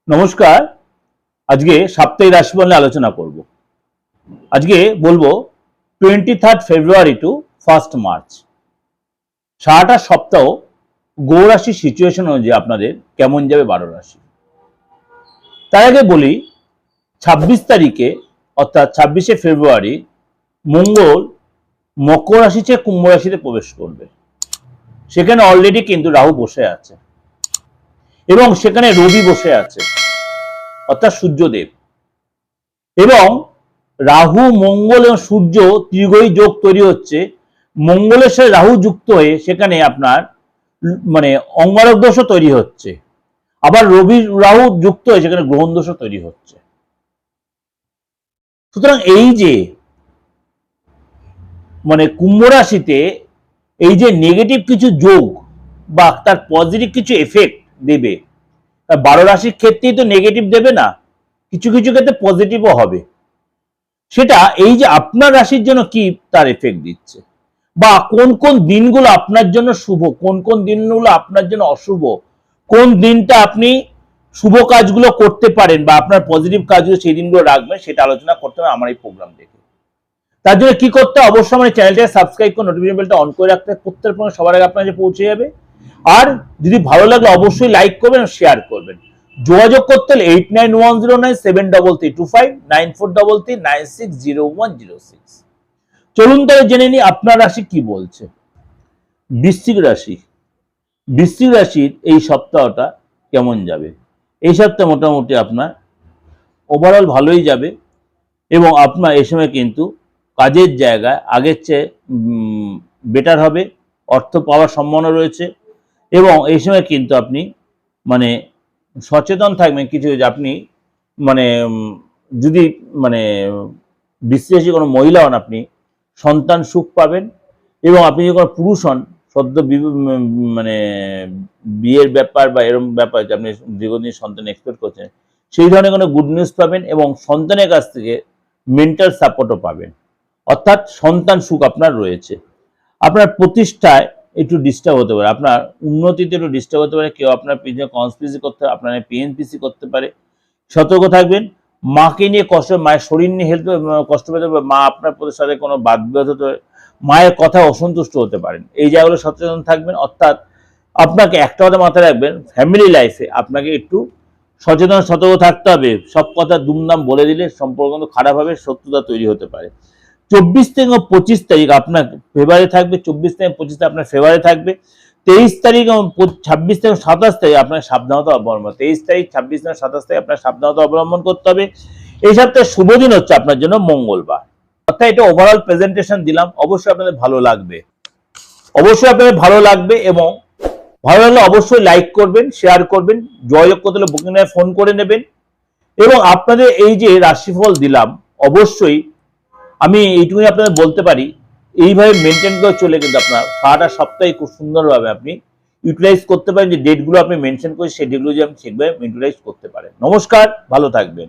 নমস্কার। আজকে সাপ্তাহিক রাশিফল নিয়ে আলোচনা করব। আজকে বলবো 23 ফেব্রুয়ারি টু 1 মার্চ সারাটা সপ্তাহ গ্রহ রাশির সিচুয়েশন অনুযায়ী আপনাদের কেমন যাবে 12 রাশি। তার আগে বলি 26 তারিখে অর্থাৎ 26শে ফেব্রুয়ারি মঙ্গল মকর রাশি থেকে কুম্ভ রাশিতে প্রবেশ করবে। সেখানে অলরেডি কিন্তু রাহু বসে আছে এবং সেখানে রবি বসে আছে অর্থাৎ সূর্যদেব, এবং রাহু মঙ্গল এবং সূর্য ত্রিগ্রহী যোগ তৈরি হচ্ছে। মঙ্গলের সাথে রাহু যুক্ত হয়ে সেখানে আপনার অঙ্গারক দোষও তৈরি হচ্ছে, আবার রবি রাহু যুক্ত হয়ে সেখানে গ্রহণ দোষও তৈরি হচ্ছে। সুতরাং এই যে কুম্ভ রাশিতে এই যে নেগেটিভ কিছু যোগ বা তার পজিটিভ কিছু এফেক্ট দেবে, 12 রাশির ক্ষেত্রেই তো নেগেটিভ দেবে না, কিছু কিছু ক্ষেত্রে পজিটিভও হবে। সেটা এই যে আপনার রাশির জন্য কি তার এফেক্ট দিচ্ছে, বা কোন কোন দিনগুলো আপনার জন্য শুভ, কোন কোন দিনগুলো আপনার জন্য অশুভ, কোন দিনটা আপনি শুভ কাজগুলো করতে পারেন বা আপনার পজিটিভ কাজগুলো সেই দিনগুলো রাখবেন, সেটা আলোচনা করতে হবে আমার এই প্রোগ্রাম দেখে। তার জন্য কি করতে হবে, অবশ্যই আমার চ্যানেলটাকে সাবস্ক্রাইব করে নোটিফিকেশন বেলটা অন করে রাখতে, প্রত্যেক সবার আগে আপনার কাছে পৌঁছে যাবে। আর যদি ভালো লাগলে অবশ্যই লাইক করবেন ও শেয়ার করবেন। যোগাযোগ করতে হলে 8910973325 9433960106। চলুন তাহলে জেনে নিই আপনার রাশি কি বলছে। বৃশ্চিক রাশি। বৃশ্চিক রাশির এই সপ্তাহটা কেমন যাবে? এই সপ্তাহে মোটামুটি আপনার ওভারঅল ভালোই যাবে, এবং আপনার এই সময় কিন্তু কাজের জায়গায় আগের চেয়ে বেটার হবে, অর্থ পাওয়ার সম্ভাবনা রয়েছে। এবং এই সময় কিন্তু আপনি সচেতন থাকবেন কিছু, যে আপনি যদি বিশ্বাসী কোনো মহিলা হন, আপনি সন্তান সুখ পাবেন। এবং আপনি যদি কোনো পুরুষ হন, সদ্য বিয়ের ব্যাপার বা এরকম ব্যাপার যে আপনি দীর্ঘদিন সন্তান এক্সপেক্ট করছেন, সেই ধরনের কোনো গুড নিউজ পাবেন, এবং সন্তানের কাছ থেকে মেন্টাল সাপোর্টও পাবেন, অর্থাৎ সন্তান সুখ আপনার রয়েছে। আপনার প্রতিষ্ঠায় একটু ডিস্টার্ব হতে পারে, আপনার উন্নতিতে একটু ডিস্টার্ব হতে পারে, কেউ আপনার পিছনে কনস্পিরেসি করতে পারে, আপনার পিএনপিসি করতে পারে। সতর্ক থাকবেন। মাকে নিয়ে কষ্ট, মায়ের শরীর নিয়ে হেলতে কষ্ট পেতে পারে, মা আপনার প্রতি সাথে কোনো বাদ বিবাদ হতে পারে, মায়ের কথা অসন্তুষ্ট হতে পারেন। এই জায়গাগুলো সচেতন থাকবেন। অর্থাৎ আপনাকে একটা কথা মাথায় রাখবেন, ফ্যামিলি লাইফে আপনাকে একটু সচেতন সতর্ক থাকতে হবে। সব কথা দুমদাম বলে দিলে সম্পর্ক কিন্তু খারাপ হবে, শত্রুতা তৈরি হতে পারে। 24 থেকে 25 তারিখ আপনার ফেভারে থাকবে, 24 থেকে 25 আপনার ফেভারে থাকবে। 23 তারিখ এবং 26 থেকে 27 তারিখ আপনার সাবধানতা অবলম্বন, 23 তারিখ 26 থেকে 27 তারিখ আপনার সাবধানতা অবলম্বন করতে হবে। এই সপ্তাহে শুভ দিন হচ্ছে আপনার জন্য মঙ্গলবার। অর্থাৎ এটা ওভারঅল প্রেজেন্টেশন দিলাম, অবশ্যই আপনাদের ভালো লাগবে, অবশ্যই আপনাদের ভালো লাগবে। এবং ভালো লাগলে অবশ্যই লাইক করবেন, শেয়ার করবেন, যোগাযোগ করতে হলে বুকিং এ ফোন করে নেবেন। এবং আপনাদের এই যে রাশিফল দিলাম, অবশ্যই আমি এইটুকুই আপনাদের বলতে পারি, এইভাবে মেনটেন করে চলে কিন্তু আপনার সারাটা সপ্তাহে খুব সুন্দরভাবে আপনি ইউটিলাইজ করতে পারেন। যে ডেটগুলো আপনি মেনশন করে সেই ডেটগুলো যে আপনি ঠিকভাবে ইউটিলাইজ করতে পারেন। নমস্কার, ভালো থাকবেন।